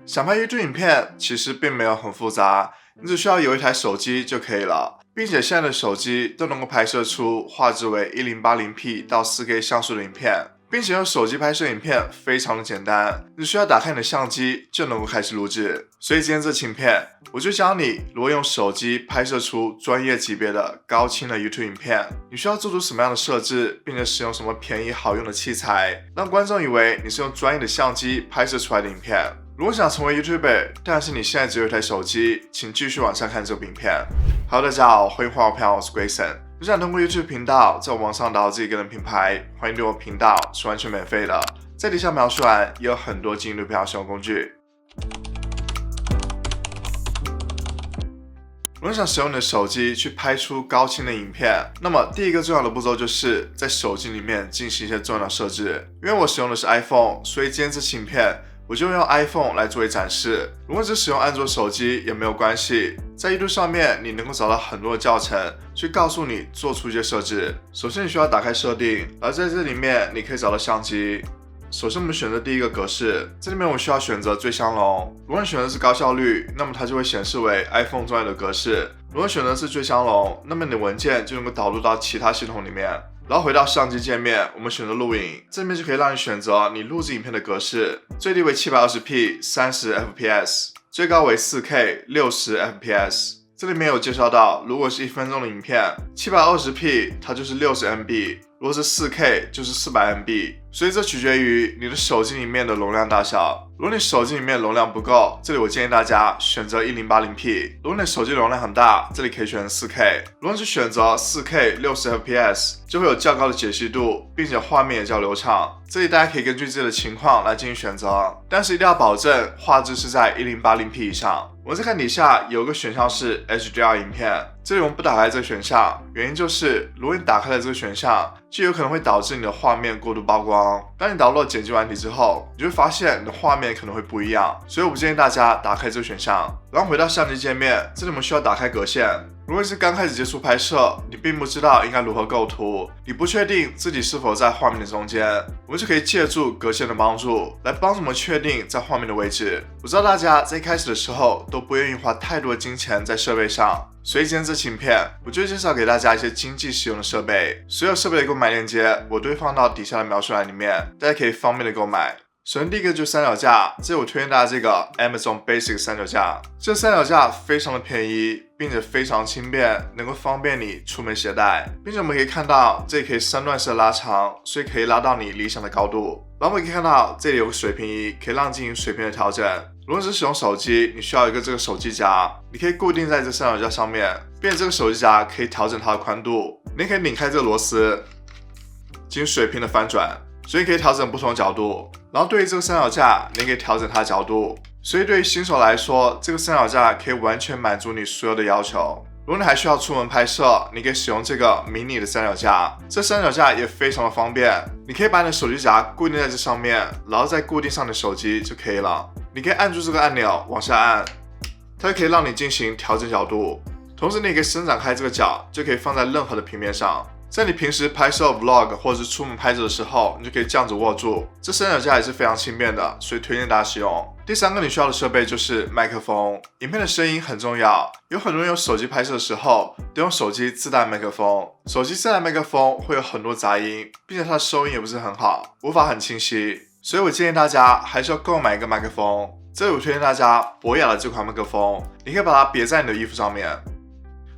想拍 YouTube 影片其实并没有很复杂，你只需要有一台手机就可以了，并且现在的手机都能够拍摄出画质为 1080p 到 4K 像素的影片，并且用手机拍摄影片非常的简单，你需要打开你的相机就能够开始录制。所以今天这期影片我就教你如何用手机拍摄出专业级别的高清的 YouTube 影片，你需要做出什么样的设置，并且使用什么便宜好用的器材，让观众以为你是用专业的相机拍摄出来的影片。如果想成为 YouTuber， 但是你现在只有一台手机，请继续往下看这部影片。Hello， 大家好，欢迎回到我频道，我是 Grayson。如想通过 YouTube 频道在网上打造自己个人品牌，欢迎订阅我频道，是完全免费的。在底下描述栏也有很多经营录片使用工具。如果想使用你的手机去拍出高清的影片，那么第一个重要的步骤就是在手机里面进行一些重要的设置。因为我使用的是 iPhone， 所以今天这期影片我就用 iPhone 来作为展示。如果只使用安卓手机也没有关系，在 YouTube 上面你能够找到很多的教程去告诉你做出一些设置。首先你需要打开设定，而在这里面你可以找到相机。首先我们选择第一个格式，这里面我需要选择最相容。如果你选择是高效率，那么它就会显示为 iPhone 专有的格式。如果选择是最相容，那么你的文件就能够导入到其他系统里面。然后回到相机界面，我们选择录影，这里面就可以让你选择你录制影片的格式，最低为 720p 30fps， 最高为 4K 60fps。这里面有介绍到，如果是1分钟的影片 720p 它就是 60MB， 如果是 4K 就是 400MB， 所以这取决于你的手机里面的容量大小。如果你手机里面容量不够，这里我建议大家选择 1080p。 如果你手机容量很大，这里可以选择 4K。 如果是选择 4K 60fps， 就会有较高的解析度，并且画面也较流畅。这里大家可以根据自己的情况来进行选择，但是一定要保证画质是在 1080p 以上。我们再看底下有个选项是 HDR 影片，这里我们不打开这个选项，原因就是如果你打开了这个选项，就有可能会导致你的画面过度曝光。当你导入了剪辑软体之后，你就会发现你的画面可能会不一样，所以我不建议大家打开这个选项。然后回到相机界面，这里我们需要打开格线。如果你是刚开始接触拍摄，你并不知道应该如何构图，你不确定自己是否在画面的中间，我们就可以借助格线的帮助来帮助我们确定在画面的位置。我知道大家在一开始的时候都不愿意花太多的金钱在设备上，所以今天这期影片我就介绍给大家一些经济实用的设备，所有设备的购买链接我都会放到底下的描述栏里面，大家可以方便的购买。首先第一个就是三脚架，这里我推荐大家这个 Amazon Basic 三脚架。这三脚架非常的便宜，并且非常轻便，能够方便你出门携带，并且我们可以看到这里可以3段式的拉长，所以可以拉到你理想的高度。然后我们可以看到这里有个水平仪，可以让进行水平的调整。如果是使用手机，你需要一个这个手机夹，你可以固定在这三脚架上面，并且这个手机夹可以调整它的宽度，你可以拧开这个螺丝进行水平的翻转，所以可以调整不同的角度。然后对于这个三脚架，你可以调整它的角度，所以对于新手来说，这个三脚架可以完全满足你所有的要求。如果你还需要出门拍摄，你可以使用这个迷你的三脚架，这三脚架也非常的方便，你可以把你的手机夹固定在这上面，然后再固定上你的手机就可以了。你可以按住这个按钮往下按，它就可以让你进行调整角度，同时你也可以伸展开这个角，就可以放在任何的平面上。在你平时拍摄 vlog 或者是出门拍摄的时候，你就可以这样子握住。这三脚架也是非常轻便的，所以推荐大家使用。第三个你需要的设备就是麦克风。影片的声音很重要，有很多人用手机拍摄的时候都用手机自带麦克风，手机自带麦克风会有很多杂音，并且它的收音也不是很好，无法很清晰，所以我建议大家还是要购买一个麦克风。这里我推荐大家博雅的这款麦克风，你可以把它别在你的衣服上面，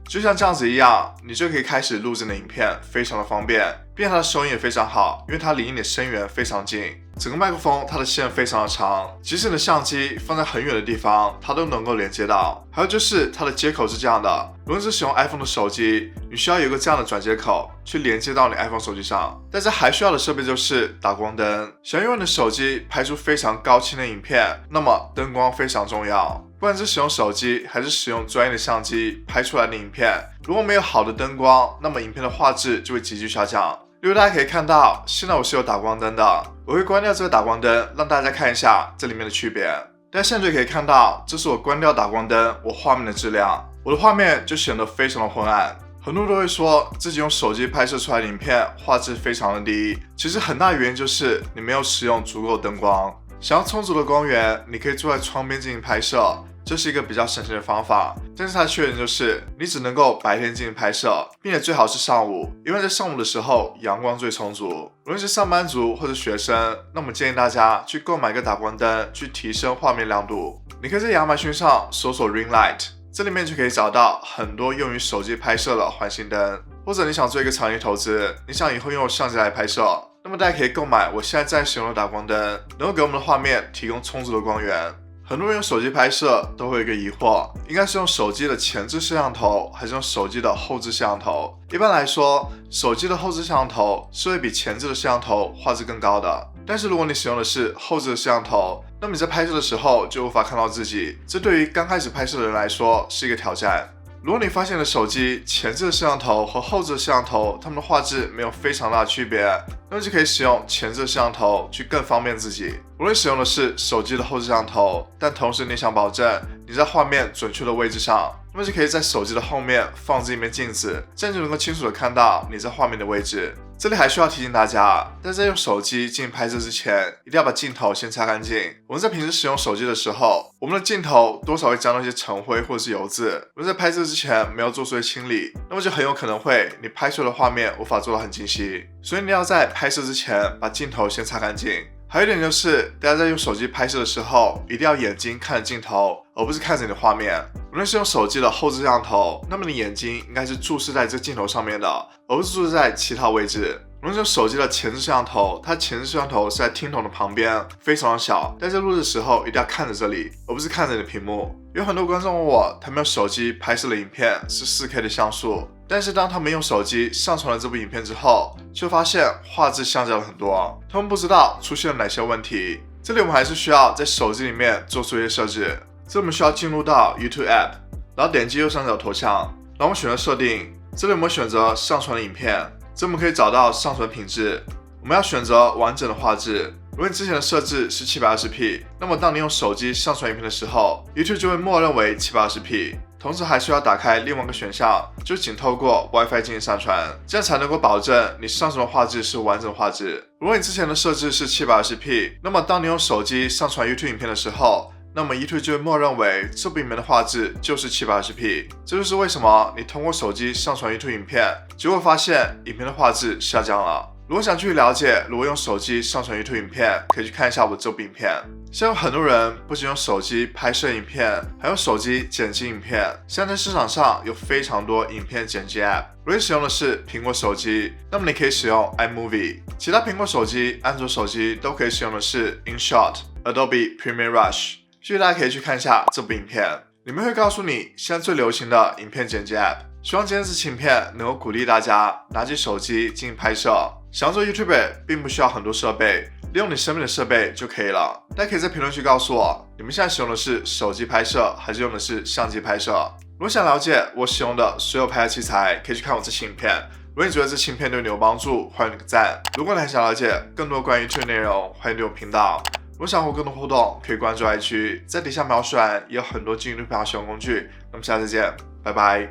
就像这样子一样，你就可以开始录制你的影片，非常的方便，并且它的收音也非常好，因为它离你的声源非常近。整个麦克风它的线非常的长，即使你的相机放在很远的地方，它都能够连接到。还有就是它的接口是这样的，如果是使用 iPhone 的手机，你需要有一个这样的转接口去连接到你 iPhone 手机上。但是还需要的设备就是打光灯。想要用你的手机拍出非常高清的影片，那么灯光非常重要。不管是使用手机还是使用专业的相机拍出来的影片，如果没有好的灯光，那么影片的画质就会急剧下降。例如大家可以看到，现在我是有打光灯的，我会关掉这个打光灯，让大家看一下这里面的区别。大家现在就可以看到，这是我关掉打光灯我画面的质量，我的画面就显得非常的昏暗。很多人都会说自己用手机拍摄出来的影片画质非常的低，其实很大原因就是你没有使用足够的灯光。想要充足的光源，你可以坐在窗边进行拍摄，这是一个比较省钱的方法。但是它的缺点就是你只能够白天进行拍摄，并且最好是上午，因为在上午的时候阳光最充足。无论是上班族或者学生，那我们建议大家去购买一个打光灯，去提升画面亮度。你可以在亚马逊上搜索 Ring Light， 这里面就可以找到很多用于手机拍摄的环形灯。或者你想做一个长期投资，你想以后用相机来拍摄，那么大家可以购买我现在在使用的打光灯，能够给我们的画面提供充足的光源。很多人用手机拍摄都会有一个疑惑，应该是用手机的前置摄像头还是用手机的后置摄像头？一般来说，手机的后置摄像头是会比前置的摄像头画质更高的。但是如果你使用的是后置的摄像头，那么你在拍摄的时候就无法看到自己，这对于刚开始拍摄的人来说是一个挑战。如果你发现了手机前置的摄像头和后置的摄像头，它们的画质没有非常大的区别，那么就可以使用前置的摄像头去更方便自己。无论使用的是手机的后置摄像头，但同时你想保证你在画面准确的位置上，那么就可以在手机的后面放置一面镜子，这样就能够清楚的看到你在画面的位置。这里还需要提醒大家，在用手机进行拍摄之前，一定要把镜头先擦干净。我们在平时使用手机的时候，我们的镜头多少会沾到一些尘灰或者是油渍。我们在拍摄之前没有做出清理，那么就很有可能会你拍出的画面无法做到很清晰。所以你要在拍摄之前把镜头先擦干净。还有一点就是，大家在用手机拍摄的时候，一定要眼睛看着镜头，而不是看着你的画面。无论是用手机的后置摄像头，那么你眼睛应该是注视在这个镜头上面的，而不是注视在其他位置。无论是用手机的前置摄像头，它前置摄像头是在听筒的旁边，非常的小，但在录制的时候一定要看着这里，而不是看着你的屏幕。有很多观众问我，他们用手机拍摄的影片是 4K 的像素，但是当他们用手机上传了这部影片之后，就发现画质下降了很多，他们不知道出现了哪些问题。这里我们还是需要在手机里面做出一些设置。这里我们需要进入到 YouTube App， 然后点击右上角头像，然后我们选择设定，这里我们选择上传的影片，这里我们可以找到上传品质，我们要选择完整的画质。如果你之前的设置是 720p， 那么当你用手机上传影片的时候， YouTube 就会默认为 720p。同时还需要打开另外一个选项，就仅透过 WiFi 进行上传，这样才能够保证你上传的画质是完整的画质。如果你之前的设置是 720p， 那么当你用手机上传 YouTube 影片的时候，那么 YouTube 就会默认为这部影片的画质就是 720p。 这就是为什么你通过手机上传 YouTube 影片，结果发现影片的画质下降了。如果想继续了解如何用手机上传 YouTube 影片，可以去看一下我这部影片。现在有很多人不仅用手机拍摄影片，还用手机剪辑影片。现在在市场上有非常多影片剪辑 App。如果你使用的是苹果手机，那么你可以使用 iMovie。其他苹果手机、安卓手机都可以使用的是 InShot、Adobe Premiere Rush。所以大家可以去看一下这部影片，里面会告诉你现在最流行的影片剪辑 App。希望今天这期影片能够鼓励大家拿起手机进行拍摄。想要做 YouTuber 并不需要很多设备，利用你身边的设备就可以了。大家可以在评论区告诉我，你们现在使用的是手机拍摄还是用的是相机拍摄？如果想了解我使用的所有拍摄器材，可以去看我这期影片。如果你觉得这期影片对你有帮助，欢迎你个赞。如果你还想了解更多关于YouTube内容，欢迎订阅我频道。如果想和我更多互动，可以关注IG，在底下描述栏也有很多进入拍摄使用工具。那么下次见，拜拜。